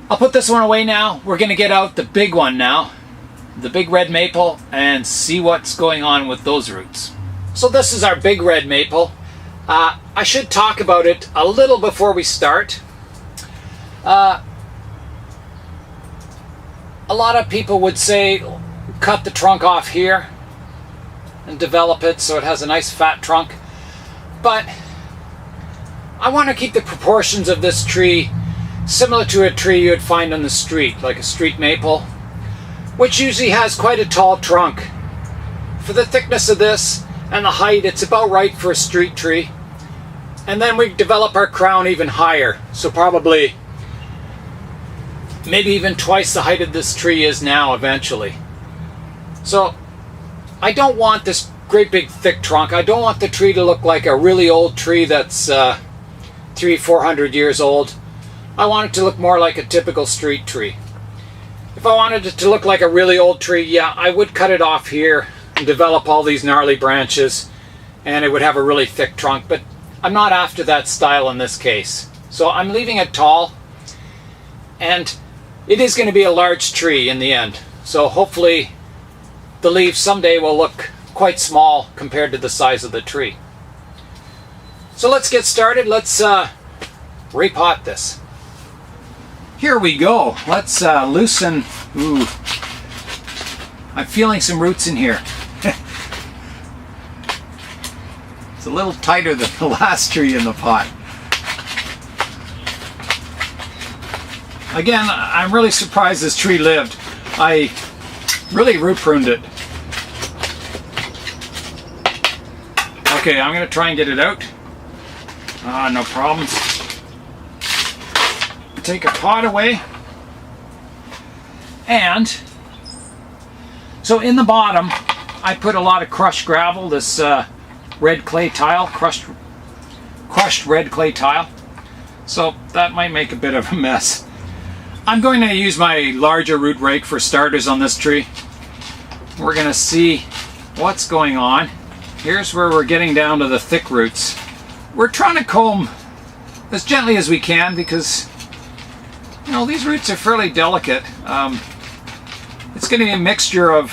I'll put this one away now. We're going to get out the big one now, the big red maple, and see what's going on with those roots. So this is our big red maple. I should talk about it a little before we start. A lot of people would say cut the trunk off here and develop it so it has a nice fat trunk, but I want to keep the proportions of this tree similar to a tree you would find on the street, like a street maple, which usually has quite a tall trunk. For the thickness of this and the height, it's about right for a street tree. And then we develop our crown even higher, so probably maybe even twice the height of this tree is now eventually. So I don't want this great big thick trunk. I don't want the tree to look like a really old tree that's 300-400 years old. I want it to look more like a typical street tree. If I wanted it to look like a really old tree, yeah, I would cut it off here and develop all these gnarly branches, and it would have a really thick trunk, but I'm not after that style in this case. So I'm leaving it tall, and it is going to be a large tree in the end. So hopefully the leaves someday will look quite small compared to the size of the tree. So let's get started. Let's repot this. Here we go. Let's loosen. Ooh, I'm feeling some roots in here. It's a little tighter than the last tree in the pot. Again, I'm really surprised this tree lived. I really root pruned it. Okay, I'm going to try and get it out. No problems. Take a pot away. And so in the bottom, I put a lot of crushed gravel, this red clay tile, crushed red clay tile. So that might make a bit of a mess. I'm going to use my larger root rake for starters on this tree. We're going to see what's going on. Here's where we're getting down to the thick roots. We're trying to comb as gently as we can because, you know, these roots are fairly delicate. It's going to be a mixture of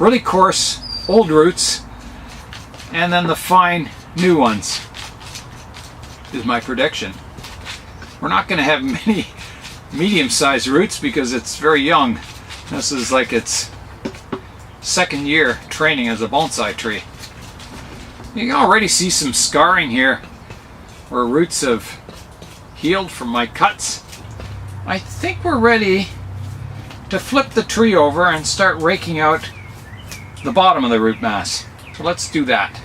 really coarse old roots and then the fine new ones, is my prediction. We're not going to have many medium-sized roots because it's very young. This is like its second year training as a bonsai tree. You can already see some scarring here where roots have healed from my cuts. I think we're ready to flip the tree over and start raking out the bottom of the root mass. So let's do that.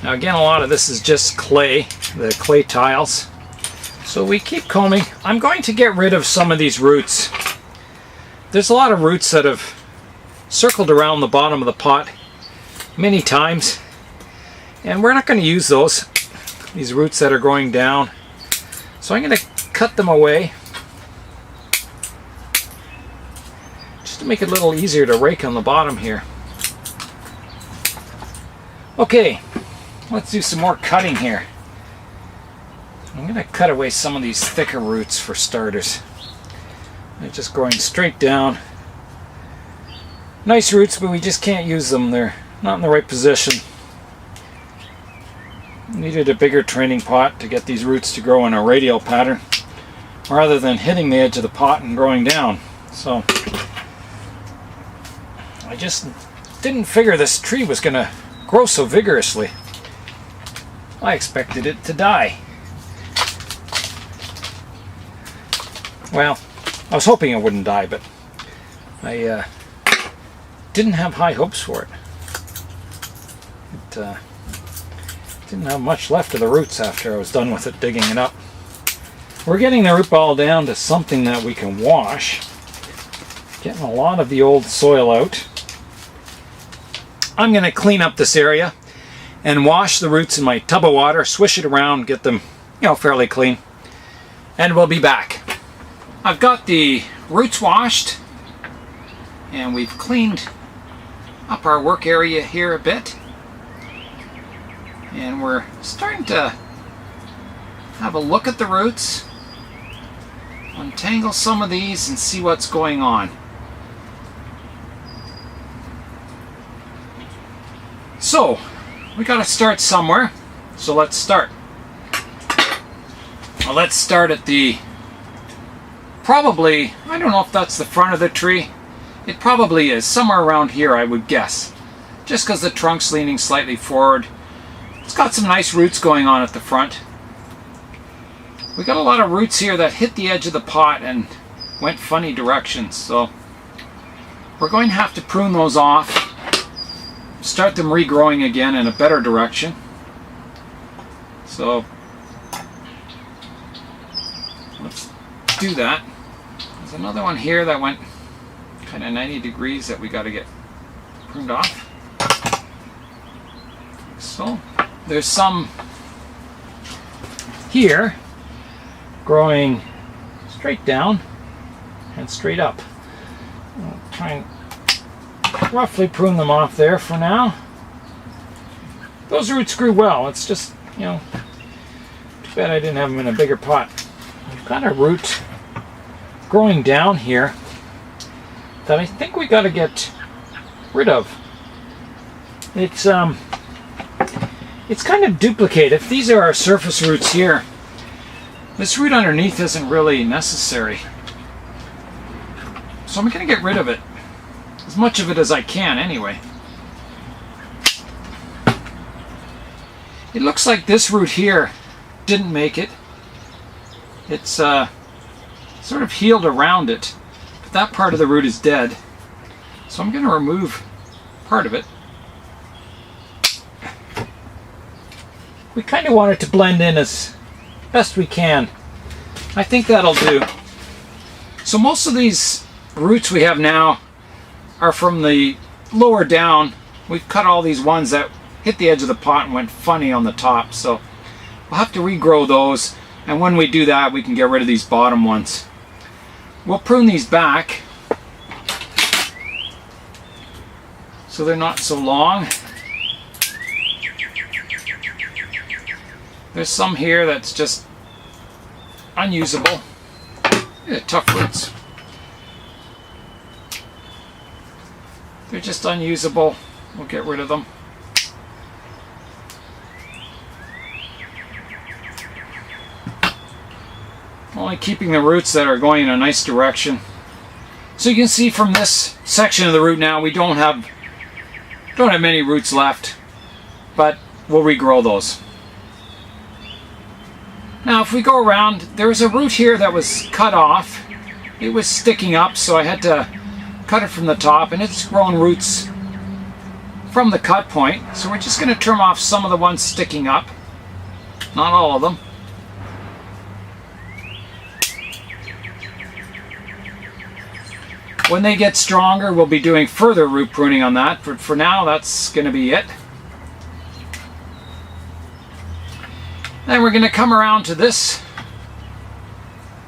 Now again, a lot of this is just clay, the clay tiles. So we keep combing. I'm going to get rid of some of these roots. There's a lot of roots that have circled around the bottom of the pot many times, and we're not going to use those, these roots that are going down. So I'm going to cut them away just to make it a little easier to rake on the bottom here. Okay, let's do some more cutting here. I'm going to cut away some of these thicker roots for starters. They're just going straight down. Nice roots, but we just can't use them. They're not in the right position. Needed a bigger training pot to get these roots to grow in a radial pattern rather than hitting the edge of the pot and growing down. So I just didn't figure this tree was going to grow so vigorously. I expected it to die. Well, I was hoping it wouldn't die, but I didn't have high hopes for it. It didn't have much left of the roots after I was done with it, digging it up. We're getting the root ball down to something that we can wash. Getting a lot of the old soil out. I'm going to clean up this area and wash the roots in my tub of water, swish it around, get them, you know, fairly clean, and we'll be back. I've got the roots washed and we've cleaned up our work area here a bit, and we're starting to have a look at the roots untangle some of these and see what's going on. So, we got to start somewhere, so let's start. Well, let's start at the, probably, I don't know if that's the front of the tree. It probably is, somewhere around here I would guess. Just because the trunk's leaning slightly forward. It's got some nice roots going on at the front. We got a lot of roots here that hit the edge of the pot and went funny directions, so we're going to have to prune those off, start them regrowing again in a better direction. So let's do that. There's another one here that went kind of 90 degrees that we got to get pruned off. So there's some here growing straight down and straight up. I'll try and roughly prune them off there for now. Those roots grew well. It's just, you know, too bad I didn't have them in a bigger pot. We've got a root growing down here that I think we got to get rid of. It's kind of duplicative. These are our surface roots here. This root underneath isn't really necessary. So I'm going to get rid of it. As much of it as I can anyway. It looks like this root here didn't make it. It's sort of healed around it. But that part of the root is dead. So I'm going to remove part of it. We kind of want it to blend in as best we can. I think that'll do. So most of these roots we have now are from the lower down. We've cut all these ones that hit the edge of the pot and went funny on the top. So we'll have to regrow those. And when we do that, we can get rid of these bottom ones. We'll prune these back so they're not so long. There's some here that's just unusable. Yeah, tough roots. They're just unusable. We'll get rid of them. Only keeping the roots that are going in a nice direction. So you can see from this section of the root now we don't have many roots left, but we'll regrow those. Now if we go around, there's a root here that was cut off. It was sticking up, so I had to cut it from the top, and it's grown roots from the cut point. So we're just going to trim off some of the ones sticking up, not all of them. When they get stronger, we'll be doing further root pruning on that, but for now that's going to be it. Then we're going to come around to this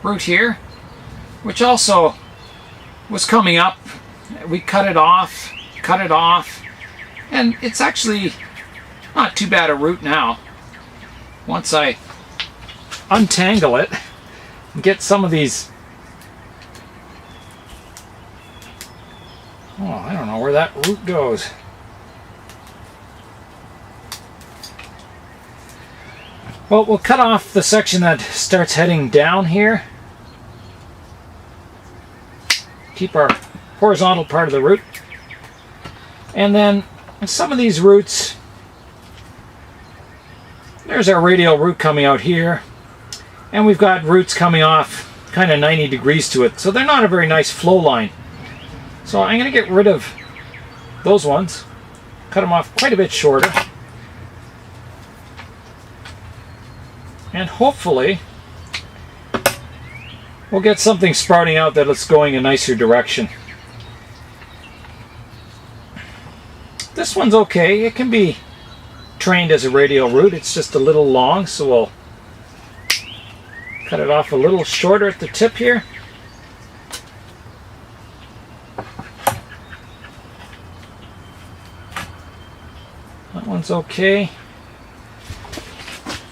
root here, which also was coming up. We cut it off, and it's actually not too bad a root now. Once I untangle it and get some of these, oh, I don't know where that root goes. Well, we'll cut off the section that starts heading down here. Keep our horizontal part of the root. And then some of these roots, there's our radial root coming out here. And we've got roots coming off kind of 90 degrees to it. So they're not a very nice flow line. So I'm going to get rid of those ones. Cut them off quite a bit shorter. And hopefully we'll get something sprouting out that's going a nicer direction. This one's okay. It can be trained as a radial root. It's just a little long, so we'll cut it off a little shorter at the tip here. That one's okay.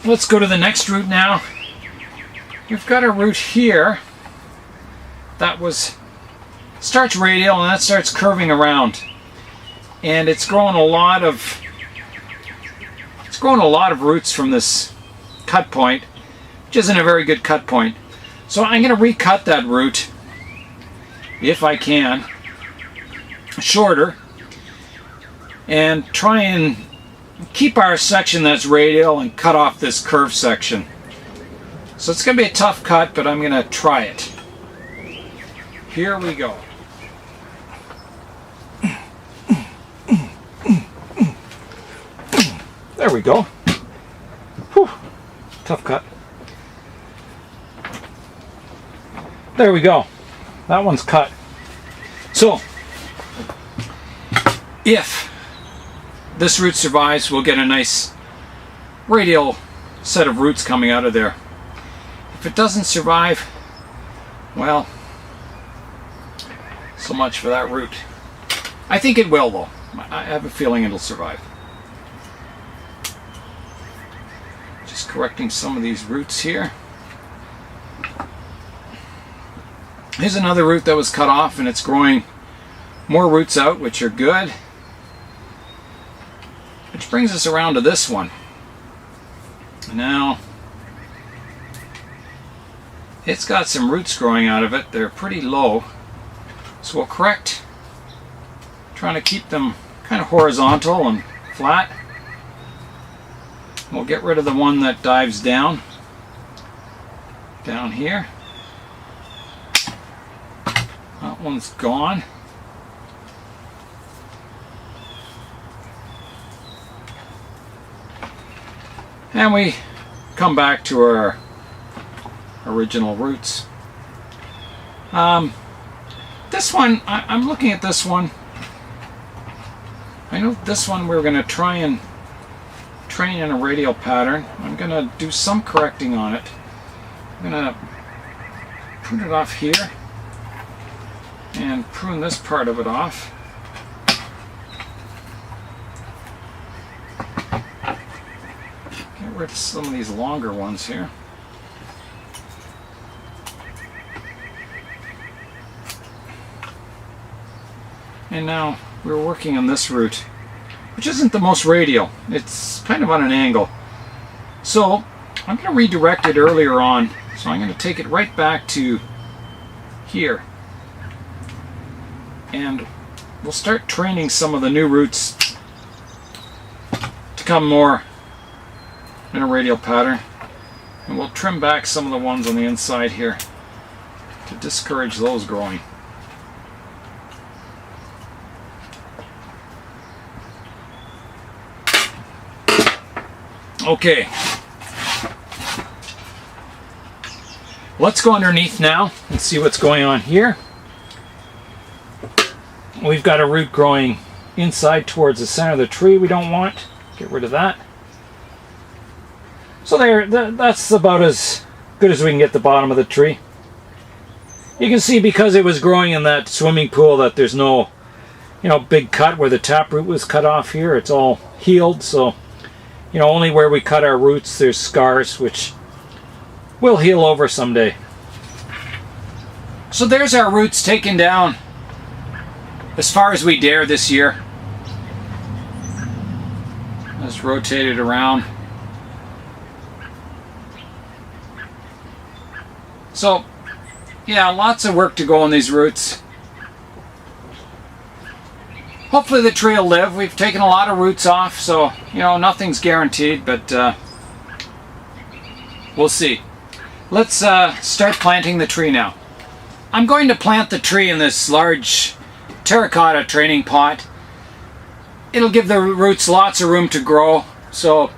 Let's go to the next root now. We've got a root here that starts radial and that starts curving around. And it's growing a lot of roots from this cut point, which isn't a very good cut point. So I'm going to recut that root, if I can, shorter, and try and keep our section that's radial and cut off this curved section. So it's going to be a tough cut, but I'm going to try it. Here we go. There we go. Whew. Tough cut. There we go. That one's cut. So, if this root survives, we'll get a nice radial set of roots coming out of there. If it doesn't survive, well, so much for that root. I think it will, though. I have a feeling it'll survive. Just correcting some of these roots here. Here's another root that was cut off, and it's growing more roots out, which are good. Which brings us around to this one. Now, it's got some roots growing out of it. They're pretty low. So we'll correct, trying to keep them kind of horizontal and flat. We'll get rid of the one that dives down here. That one's gone. And we come back to our original roots. This one, I'm looking at this one. I know this one we're going to try and train in a radial pattern. I'm going to do some correcting on it. I'm going to prune it off here and prune this part of it off. Get rid of some of these longer ones here. And now we're working on this root, which isn't the most radial. It's kind of on an angle. So I'm going to redirect it earlier on. So I'm going to take it right back to here. And we'll start training some of the new roots to come more in a radial pattern. And we'll trim back some of the ones on the inside here to discourage those growing. Okay, let's go underneath now and see what's going on here. We've got a root growing inside towards the center of the tree we don't want. Get rid of that. So that's about as good as we can get the bottom of the tree. You can see because it was growing in that swimming pool that there's no, big cut where the taproot was cut off here. It's all healed, so only where we cut our roots there's scars, which will heal over someday. So there's our roots taken down as far as we dare this year. Let's rotate it around. So, yeah, lots of work to go on these roots. Hopefully the tree will live. We've taken a lot of roots off, so, nothing's guaranteed, but we'll see. Let's start planting the tree now. I'm going to plant the tree in this large terracotta training pot. It'll give the roots lots of room to grow, so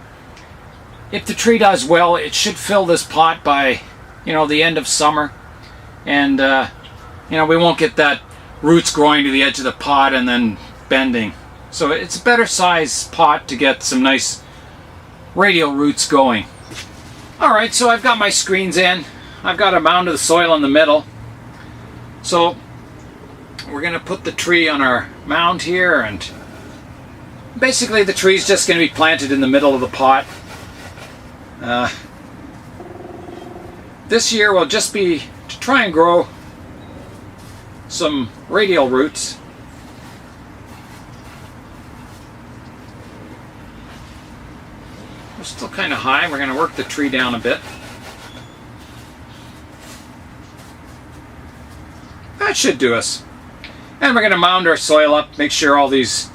if the tree does well, it should fill this pot by, the end of summer. And, we won't get that roots growing to the edge of the pot and then bending. So it's a better size pot to get some nice radial roots going. Alright, so I've got my screens in. I've got a mound of the soil in the middle. So we're going to put the tree on our mound here, and basically the tree's just going to be planted in the middle of the pot. This year will just be to try and grow some radial roots. We're still kind of high. We're going to work the tree down a bit. That should do us. And we're going to mound our soil up, make sure all these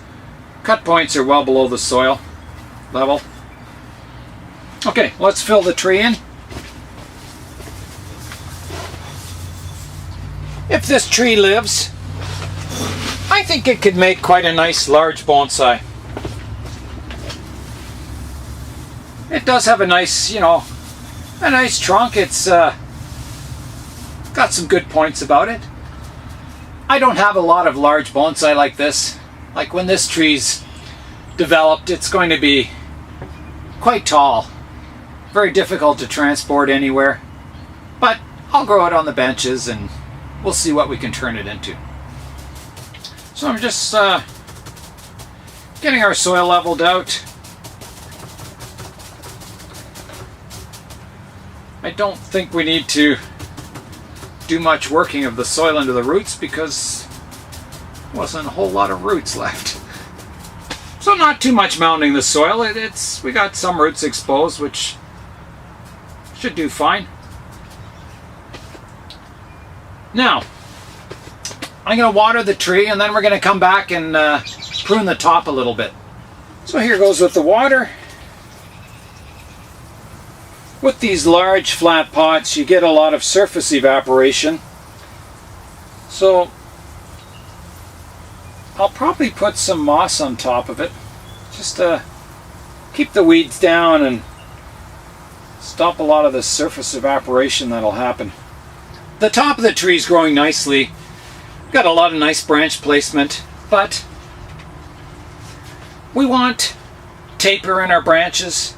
cut points are well below the soil level. Okay, let's fill the tree in. If this tree lives, I think it could make quite a nice large bonsai. It does have a nice, a nice trunk. It's got some good points about it. I don't have a lot of large bonsai like this. Like when this tree's developed, it's going to be quite tall. Very difficult to transport anywhere. But I'll grow it on the benches and we'll see what we can turn it into. So I'm just getting our soil leveled out. I don't think we need to do much working of the soil into the roots because there wasn't a whole lot of roots left. So not too much mounding the soil. We got some roots exposed, which should do fine. Now, I'm going to water the tree and then we're going to come back and prune the top a little bit. So here goes with the water. With these large flat pots, you get a lot of surface evaporation. So I'll probably put some moss on top of it, just to keep the weeds down and stop a lot of the surface evaporation that'll happen. The top of the tree is growing nicely. Got a lot of nice branch placement, but we want taper in our branches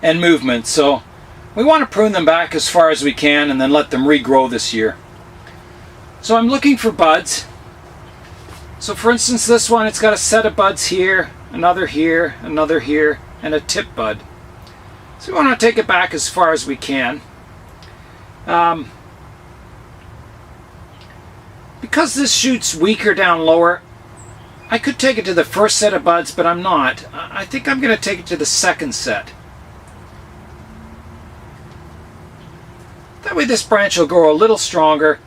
and movement, so we want to prune them back as far as we can and then let them regrow this year. So I'm looking for buds. So for instance, this one, it's got a set of buds here, another here, and a tip bud. So we want to take it back as far as we can. Because this shoot's weaker down lower, I could take it to the first set of buds, but I'm not. I think I'm going to take it to the second set. That way this branch will grow a little stronger,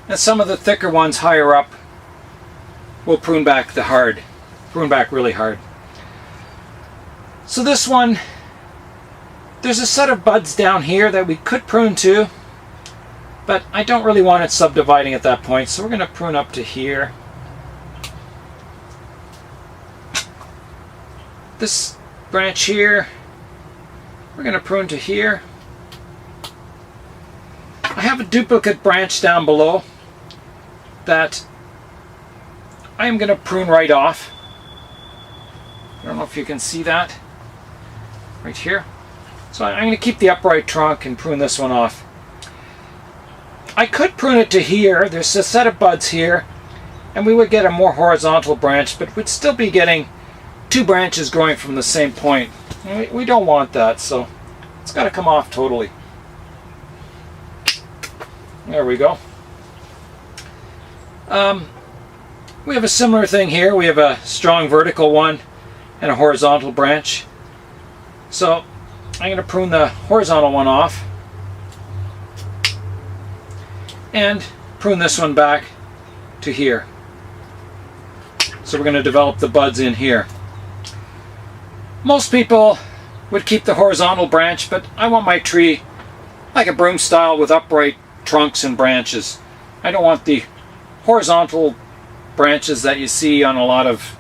and some of the thicker ones higher up will prune back really hard. So this one, there's a set of buds down here that we could prune to, but I don't really want it subdividing at that point, so we're going to prune up to here. This branch here, we're going to prune to here. I have a duplicate branch down below that I am going to prune right off. I don't know if you can see that right here. So I'm going to keep the upright trunk and prune this one off. I could prune it to here. There's a set of buds here, and we would get a more horizontal branch, but we'd still be getting two branches growing from the same point. And we don't want that, so it's got to come off totally. There we go. We have a similar thing here. We have a strong vertical one and a horizontal branch. So I'm going to prune the horizontal one off and prune this one back to here. So we're going to develop the buds in here. Most people would keep the horizontal branch, but I want my tree like a broom style with upright trunks and branches. I don't want the horizontal branches that you see on a lot of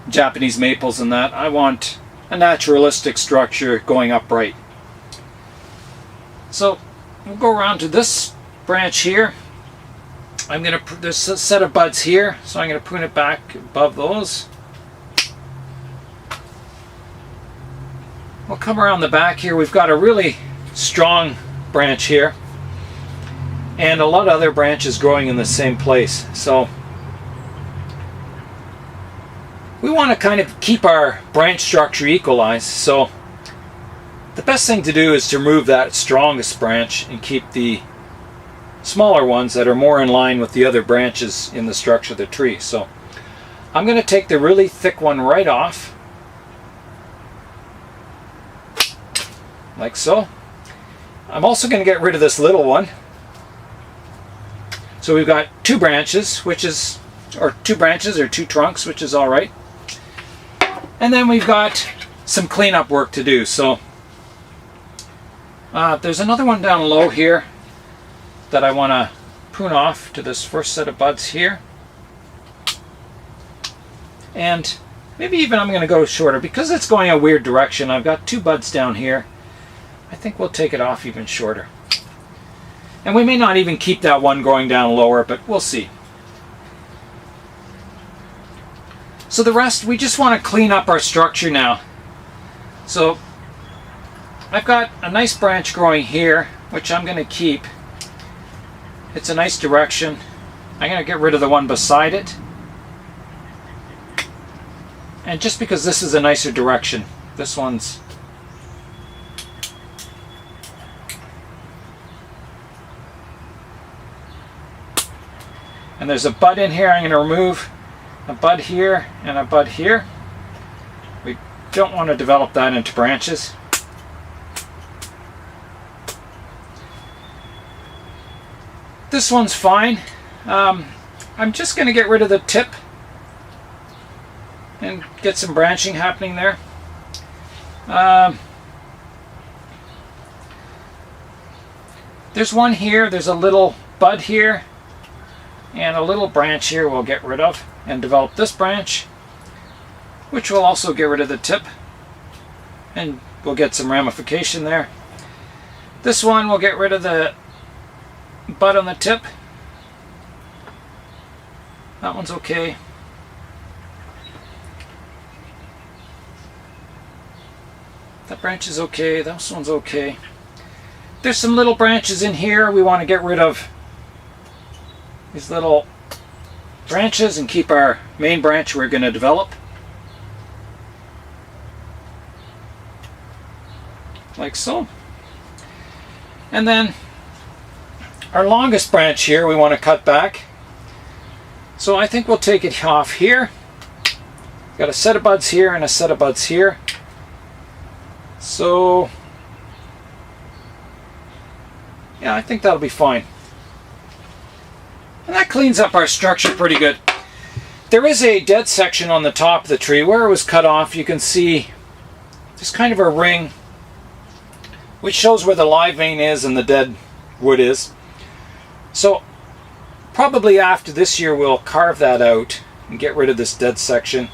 Japanese maples and that. I want a naturalistic structure going upright. So we'll go around to this branch here. There's a set of buds here, so I'm going to prune it back above those. We'll come around the back here. We've got a really strong branch here and a lot of other branches growing in the same place. So we want to kind of keep our branch structure equalized. So the best thing to do is to remove that strongest branch and keep the smaller ones that are more in line with the other branches in the structure of the tree. So I'm going to take the really thick one right off, like so. I'm also going to get rid of this little one. So we've got two branches, or two trunks, which is all right. And then we've got some cleanup work to do. So there's another one down low here that I want to prune off to this first set of buds here. And maybe even I'm going to go shorter because it's going a weird direction. I've got two buds down here. I think we'll take it off even shorter. And we may not even keep that one going down lower, but we'll see. So the rest, we just want to clean up our structure now. So I've got a nice branch growing here, which I'm going to keep. It's a nice direction. I'm going to get rid of the one beside it. And just because this is a nicer direction, this one's... And there's a bud in here. I'm going to remove a bud here and a bud here. We don't want to develop that into branches. This one's fine. I'm just going to get rid of the tip and get some branching happening there. There's one here, there's a little bud here, and a little branch here we'll get rid of and develop this branch, which will also get rid of the tip, and we'll get some ramification there. This one we'll get rid of the bud on the tip. That one's okay. That branch is okay. This one's okay. There's some little branches in here. We want to get rid of these little branches and keep our main branch we're going to develop. Like so. And then our longest branch here we want to cut back. So I think we'll take it off here. Got a set of buds here and a set of buds here. So yeah, I think that'll be fine. And that cleans up our structure pretty good. There is a dead section on the top of the tree where it was cut off. You can see there's kind of a ring which shows where the live vein is and the dead wood is. So probably after this year we'll carve that out and get rid of this dead section.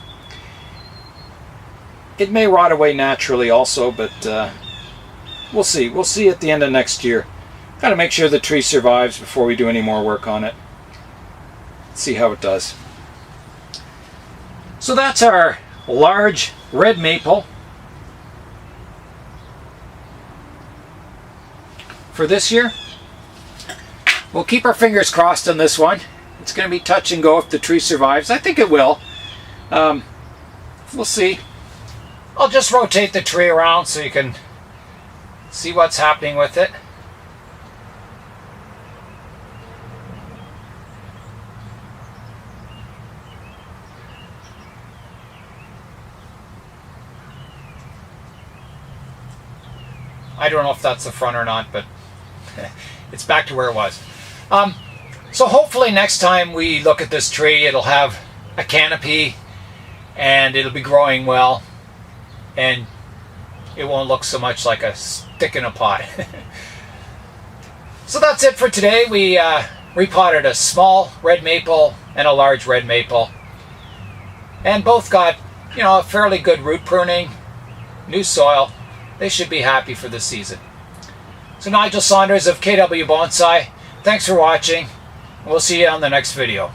It may rot away naturally also, but we'll see. We'll see at the end of next year. Got to make sure the tree survives before we do any more work on it. See how it does. So that's our large red maple for this year. We'll keep our fingers crossed on this one. It's going to be touch and go if the tree survives. I think it will. We'll see. I'll just rotate the tree around so you can see what's happening with it. I don't know if that's the front or not, but it's back to where it was. So hopefully next time we look at this tree, it'll have a canopy and it'll be growing well, and it won't look so much like a stick in a pot. So that's it for today. We repotted a small red maple and a large red maple, and both got, you know, a fairly good root pruning, new soil. They should be happy for this season. So Nigel Saunders of KW Bonsai, thanks for watching. We'll see you on the next video.